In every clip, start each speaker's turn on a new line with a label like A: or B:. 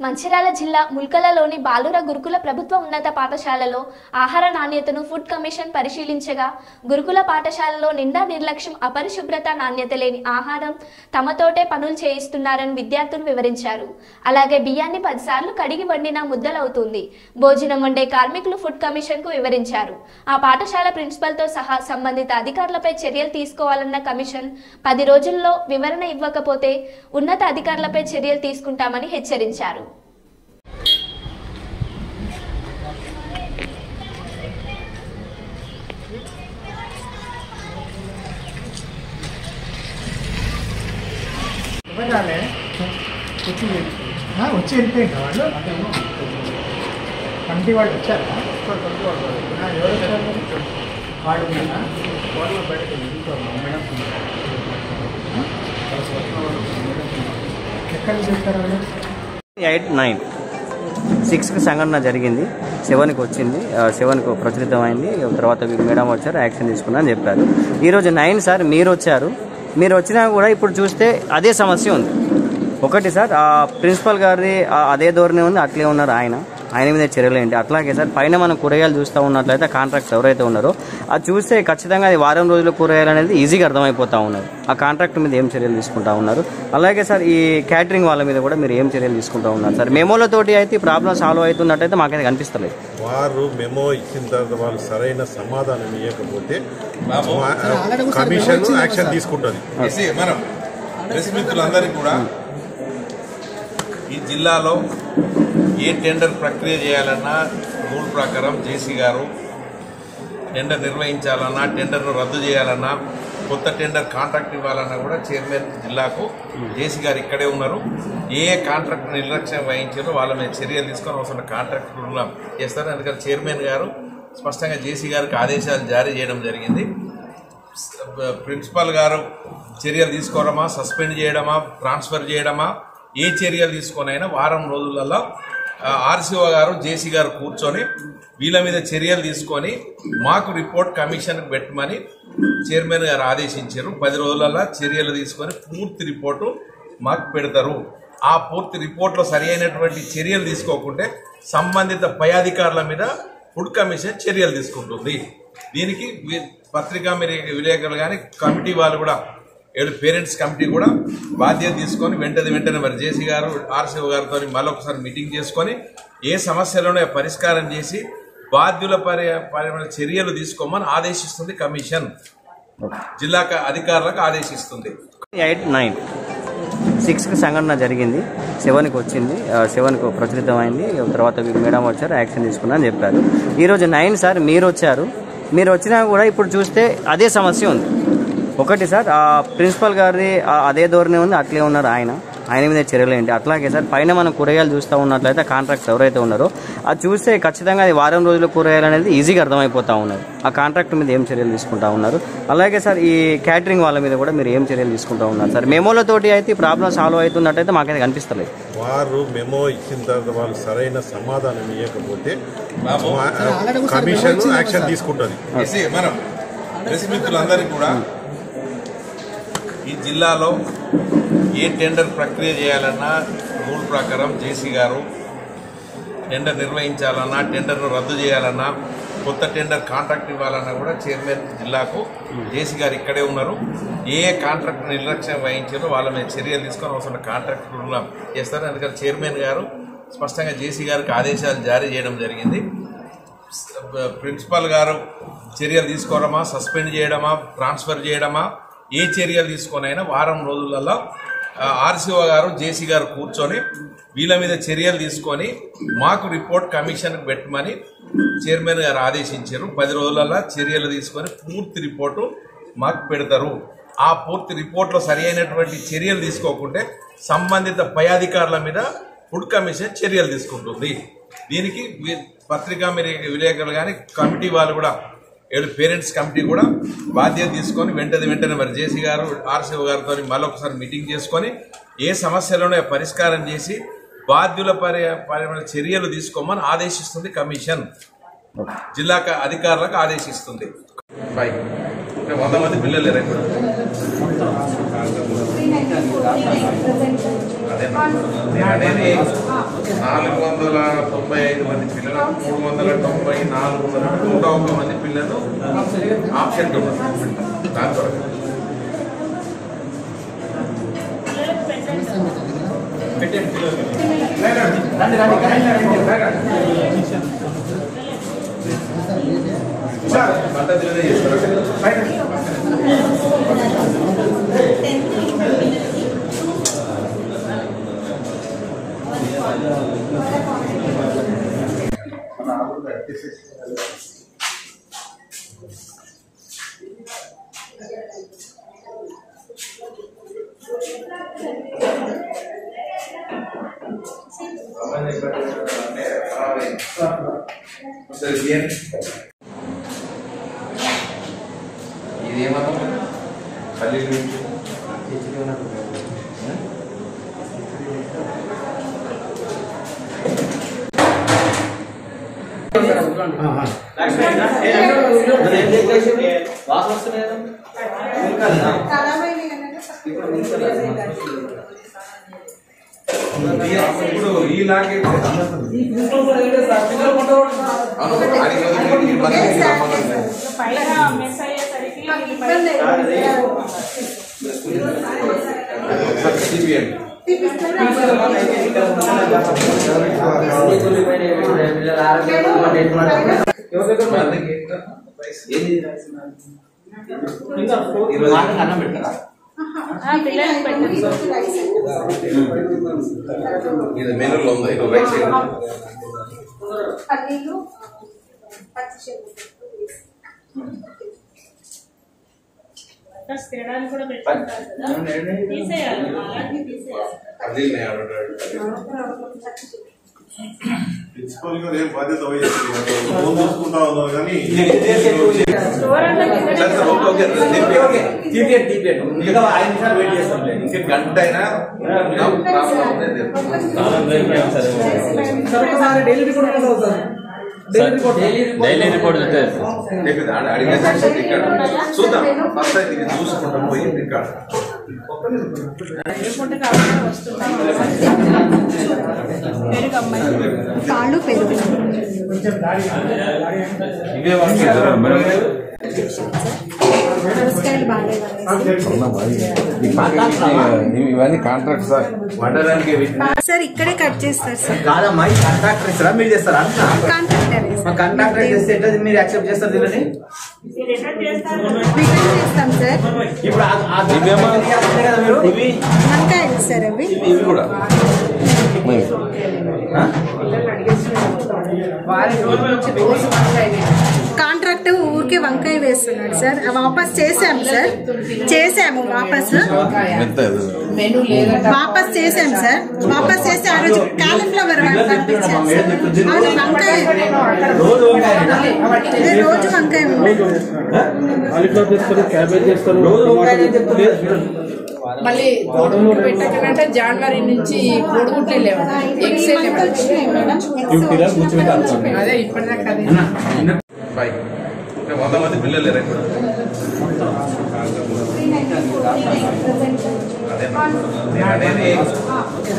A: మంచిర్యాల జిల్లా ముల్కలలోని బాలుర గురుకుల ప్రభుత్వ ఉన్నత పాఠశాలలో ఆహార నాణ్యతను ఫుడ్ కమిషన్ పరిశీలించగా గురుకుల పాఠశాలలో నిండా నిర్లక్ష్యం, అపరిశుభ్రత, నాణ్యత లేని ఆహారం తమతోటే పనులు చేయిస్తున్నారని విద్యార్థులు వివరించారు. అలాగే బియ్యాన్ని 10 సార్లు కడిగి వండిన ముద్దలవుతుంది. భోజనం వండే కార్మికులు ఫుడ్ కమిషన్ కు వివరించారు. ఆ పాఠశాల ప్రిన్సిపల్ తో సహా సంబంధిత అధికారులపై చర్యలు తీసుకోవాలన్న కమిషన్ 10 రోజుల్లో వివరణ ఇవ్వకపోతే ఉన్నత అధికారులపై చర్యలు తీసుకుంటామని హెచ్చరించారు.
B: వచ్చి వెళ్ళిపోయింది వాళ్ళు కమిటీ వాళ్ళు వచ్చారా? ఎవరు వచ్చారు? వాళ్ళు ఎక్కడ చేస్తారు వాళ్ళు?
C: 8, 9, 6కి సంఘటన జరిగింది. 7కి వచ్చింది. 7కు ప్రచురితమైంది. తర్వాత మేడం వచ్చారు, యాక్షన్ తీసుకున్నా అని చెప్పారు. ఈరోజు 9 సార్ మీరు వచ్చారు. మీరు వచ్చినా కూడా ఇప్పుడు చూస్తే అదే సమస్య ఉంది. ఒకటి సార్, ఆ ప్రిన్సిపల్ గారి అదే ధోరణి ఉంది, అట్లే ఉన్నారు ఆయన మీద చర్యలు ఏంటి? అట్లాగే సార్ పైన మనం కూరగాయలు చూస్తూ ఉన్నట్లయితే కాంట్రాక్ట్స్ ఎవరైతే ఉన్నారో అది చూస్తే ఖచ్చితంగా అది వారం రోజుల కూరగాయలు అనేది ఈజీగా అర్థమైపోతూ ఉన్నారు. ఆ కాంట్రాక్ట్ మీద ఏం చర్యలు తీసుకుంటా ఉన్నారు? అలాగే సార్ ఈ క్యాటరింగ్ వాళ్ళ మీద కూడా మీరు ఏం చర్యలు తీసుకుంటా ఉన్నారు? సార్ మెమోలతోటి అయితే ఈ ప్రాబ్లం సాల్వ్ అవుతున్నట్టయితే మాకైతే కనిపిస్తలేదు.
D: వారు మెమో ఇచ్చిన తర్వాత వాళ్ళు సరైన సమాధానం ఇవ్వకపోతే కమిషన్ యాక్షన్ తీసుకుంటుంది.
E: మనం ప్రెస్ మిత్రులందరికీ కూడా ఈ జిల్లాలో ఏ టెండర్ ప్రక్రియ చేయాలన్నా రూల్ ప్రకారం జేసీ గారు టెండర్ నిర్వహించాలన్నా, టెండర్ను రద్దు చేయాలన్నా, కొత్త టెండర్ కాంట్రాక్ట్ ఇవ్వాలన్నా కూడా చైర్మన్ జిల్లాకు జేసీ గారు ఇక్కడే ఉన్నారు. ఏ కాంట్రాక్ట్ నిర్లక్ష్యం వహించారో వాళ్ళ మీద చర్యలు తీసుకొని అవసరం కాంట్రాక్ట్ చేస్తారు. అందుకని చైర్మన్ గారు స్పష్టంగా జేసీ గారికి ఆదేశాలు జారీ చేయడం జరిగింది. ప్రిన్సిపల్ గారు చర్యలు తీసుకోవడమా, సస్పెండ్ చేయడమా, ట్రాన్స్ఫర్ చేయడమా, ఏ చర్యలు తీసుకొనైనా వారం రోజులలో ఆర్సీఓ గారు, జేసీ గారు కూర్చొని వీళ్ళ మీద చర్యలు తీసుకొని మాకు రిపోర్ట్ కమిషన్కి పెట్టమని చైర్మన్ గారు ఆదేశించారు. 10 రోజులలో చర్యలు తీసుకొని పూర్తి రిపోర్టు మాకు పెడతారు. ఆ పూర్తి రిపోర్ట్లో సరి అయినటువంటి చర్యలు తీసుకోకుంటే సంబంధిత పై అధికారుల మీద ఫుడ్ కమిషన్ చర్యలు తీసుకుంటుంది. దీనికి పత్రికా విలేకరులు కానీ కమిటీ వాళ్ళు కూడా పేరెంట్స్ కమిటీ కూడా బాధ్యత తీసుకొని వెంటనే మరి జేసీ గారు, ఆర్సీఓ గారితో మళ్ళొకసారి మీటింగ్ చేసుకొని ఏ సమస్యలోనే పరిష్కారం చేసి బాధ్యుల చర్యలు తీసుకోమని ఆదేశిస్తుంది కమిషన్. జిల్లా అధికారులకు ఆదేశిస్తుంది.
C: 8, 9, 6కి సంఘటన జరిగింది. 7కి వచ్చింది. 7కు ప్రచురితమైంది. తర్వాత మేడం వచ్చారు, యాక్షన్ తీసుకున్నా అని చెప్పారు. ఈరోజు 9 సార్ మీరు వచ్చారు. మీరు వచ్చినా కూడా ఇప్పుడు చూస్తే అదే సమస్య ఉంది. ఒకటి సార్, ఆ ప్రిన్సిపల్ గారి అదే ధోరణి ఉంది, అట్లే ఉన్నారు ఆయన మీద చర్యలు ఏంటి? అట్లాగే సార్ పైన మనం కూరగాయలు చూస్తూ ఉన్నట్లయితే కాంట్రాక్ట్స్ ఎవరైతే ఉన్నారో అది చూస్తే ఖచ్చితంగా అది వారం రోజుల కూరగాయలు అనేది ఈజీగా అర్థమైపోతూ ఉన్నారు. ఆ కాంట్రాక్ట్ మీద ఏం చర్యలు తీసుకుంటా ఉన్నారు? అలాగే సార్ ఈ క్యాటరింగ్ వాళ్ళ మీద కూడా మీరు ఏం చర్యలు తీసుకుంటా ఉన్నారు? సార్ మెమోలతోటి అయితే ఈ ప్రాబ్లం సాల్వ్ అవుతున్నట్టయితే మాకైతే కనిపిస్తలేదు.
D: వారు మెమో ఇచ్చిన తర్వాత వాళ్ళు సరైన సమాధానం ఇవ్వకపోతే కమిషన్ యాక్షన్ తీసుకుంటుంది.
E: మనం ప్రెస్ మిత్రులందరికీ కూడా ఈ జిల్లాలో ఏ టెండర్ ప్రక్రియ చేయాలన్నా రూల్ ప్రకారం జేసీ గారు టెండర్ నిర్వహించాలన్నా, టెండర్ను రద్దు చేయాలన్నా, కొత్త టెండర్ కాంట్రాక్ట్ ఇవ్వాలన్నా కూడా చైర్మన్ జిల్లాకు జేసీ గారు ఇక్కడే ఉన్నారు. ఏ కాంట్రాక్ట్ నిర్లక్ష్యం వహించారో వాళ్ళ మీద చర్యలు తీసుకొని అవసరం కాంట్రాక్ట్ చేస్తారు. అందుకని చైర్మన్ గారు స్పష్టంగా జేసీ గారికి ఆదేశాలు జారీ చేయడం జరిగింది. ప్రిన్సిపల్ గారు చర్యలు తీసుకోవడమా, సస్పెండ్ చేయడమా, ట్రాన్స్ఫర్ చేయడమా, ఏ చర్యలు తీసుకొనైనా వారం రోజులలో ఆర్సీఓ గారు, జేసీ గారు కూర్చొని వీళ్ళ మీద చర్యలు తీసుకొని మాకు రిపోర్ట్ కమిషన్కి పెట్టమని చైర్మన్ గారు ఆదేశించారు. 10 రోజులలో చర్యలు తీసుకొని పూర్తి రిపోర్టు మాకు పెడతారు. ఆ పూర్తి రిపోర్ట్లో సరి అయినటువంటి చర్యలు తీసుకోకుంటే సంబంధిత పై-అధికారుల మీద ఫుడ్ కమిషన్ చర్యలు తీసుకుంటుంది. దీనికి పత్రికా విలేకరులు కానీ కమిటీ వాళ్ళు కూడా పేరెంట్స్ కమిటీ కూడా బాధ్యత తీసుకొని వెంటనే మరి జేసీ గారు, ఆర్సీఓ గారితో మళ్ళొకసారి మీటింగ్ చేసుకొని ఏ సమస్యలోనే పరిష్కారం చేసి బాధ్యుల చర్యలు తీసుకోమని ఆదేశిస్తుంది కమిషన్. జిల్లా అధికారులకు ఆదేశిస్తుంది. 100 మంది పిల్లలు అదే 495 మంది పిల్లలు 394 101 మంది పిల్లలు ఆబ్సెంట్ ఉన్నారు దాని కొరకు. పద్ధతిలోనే చేస్తారు. ఇదేమన్నా పల్లి ఇప్పుడు ఈలాగే అన్నం పెడతారా? ఇది మెనూలో ఉంది. రైట్ సైడ్
D: ప్రిన్సిపల్ గారు ఏం బాధ్యత చూసుకుంటా ఉన్నారు కానీ
E: గంట అయినా
C: డైలీ రిపోర్ట్
E: చూద్దాం. ఫస్ట్ అయితే ఇది చూసుకుంటాం పోయి ఇక్కడ
F: పాలు పెరుగు
E: ఇవన్నీ కాంట్రాక్ట్ సార్ వండడానికి
F: సార్ ఇక్కడే కట్ చేస్తారు సార్.
C: కాదమ్మా కాంట్రాక్టర్ ఇస్తారా మీరు చేస్తారా? కాంట్రాక్టర్ చేస్తే ఎట్లా మీరు యాక్సెప్ట్ చేస్తారు దీన్ని?
F: చేస్తాం సార్.
C: ఇప్పుడు కదా మీరు ఇవి
F: వంకాయలు సార్ అవి
E: ఇవి కూడా
F: కాంట్రాక్ట్ ఊరికే వంకాయ వేస్తున్నాడు సార్. వాపస్ చేసాము సార్, చేసాము వాపస్ చేసాం సార్. వాపస్ చేసి ఆ రోజు కాలీఫ్లవర్ పంపించాం సార్. అవును వంకాయ రోజు వంకాయ
G: మళ్ళీ పెట్టకంటే జనవరి నుంచి కోడిగుడ్లే లేవు. అదే ఇప్పటిదాకా
E: 100 మంది పిల్లలు అనేది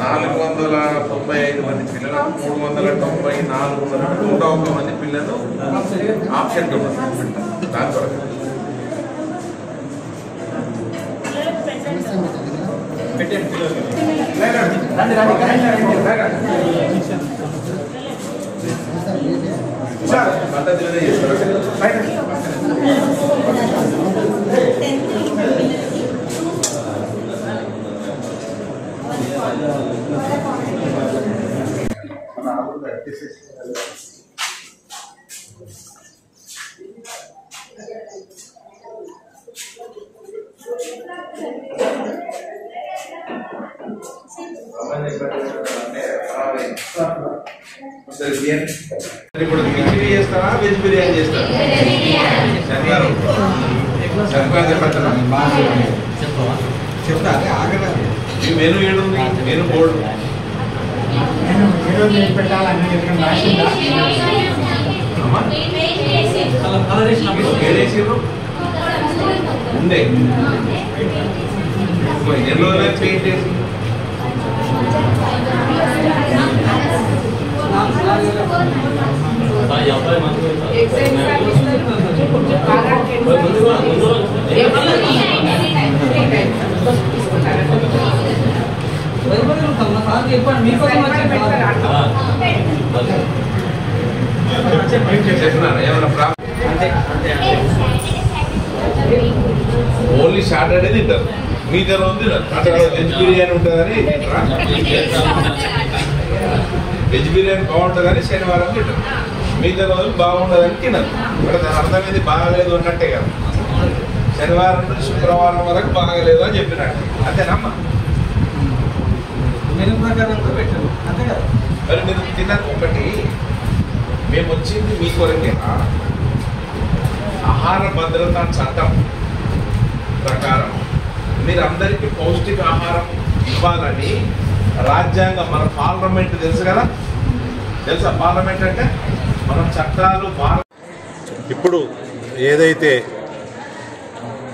E: 495 మంది పిల్లలు 394 101 మంది పిల్లలు ఆబ్సెంట్ ఉన్నారు దాని కొరకు. పద్ధతిలోనే చేస్తారు. ఇప్పుడు కిచిడి చేస్తారా వెజ్ బిర్యానీ చేస్తారా? శనివారం చెప్తా ఈ మెనూ ఏడుంది? మెనూ బోర్డు ఉండే ఎన్ని రోజులు పెయింట్ చేసి ఓన్లీ సాటర్డే తింటారు, మిగతా రోజు తినరు. వెజ్ బిర్యానీ ఉంటుందని వెజ్ బిర్యానీ బాగుంటుందని శనివారం తింటారు, మిగతా రోజులు బాగుండదని తినరు. ఇక్కడ దాని అర్థమైంది బాగాలేదు అన్నట్టే కదా. శనివారం నుంచి శుక్రవారం వరకు బాగాలేదు అని చెప్పినట్టు అంతేనమ్మా. మరి మీరు తిన్నది ఒకటి, మేము వచ్చింది మీ కొరకేనా? ఆహార భద్రతా చట్టం ప్రకారం మీరందరికీ పౌష్టిక ఆహారం ఇవ్వాలని రాజ్యాంగం, మన పార్లమెంట్ తెలుసు కదా, తెలుసా పార్లమెంట్ అంటే? మనం చట్టాలు
D: ఇప్పుడు ఏదైతే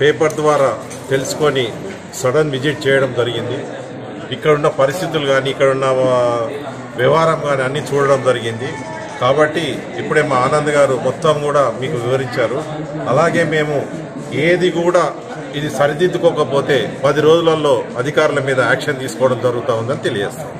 D: పేపర్ ద్వారా తెలుసుకొని సడన్ విజిట్ చేయడం జరిగింది, ఇక్కడున్న పరిస్థితులు కానీ ఇక్కడున్న వ్యవహారం కానీ అన్నీ చూడడం జరిగింది. కాబట్టి ఇప్పుడే మా ఆనంద్ గారు మొత్తం కూడా మీకు వివరించారు. అలాగే మేము ఏది కూడా ఇది సరిదిద్దుకోకపోతే 10 రోజులలో అధికారుల మీద యాక్షన్ తీసుకోవడం జరుగుతూ ఉందని తెలియజేస్తాం.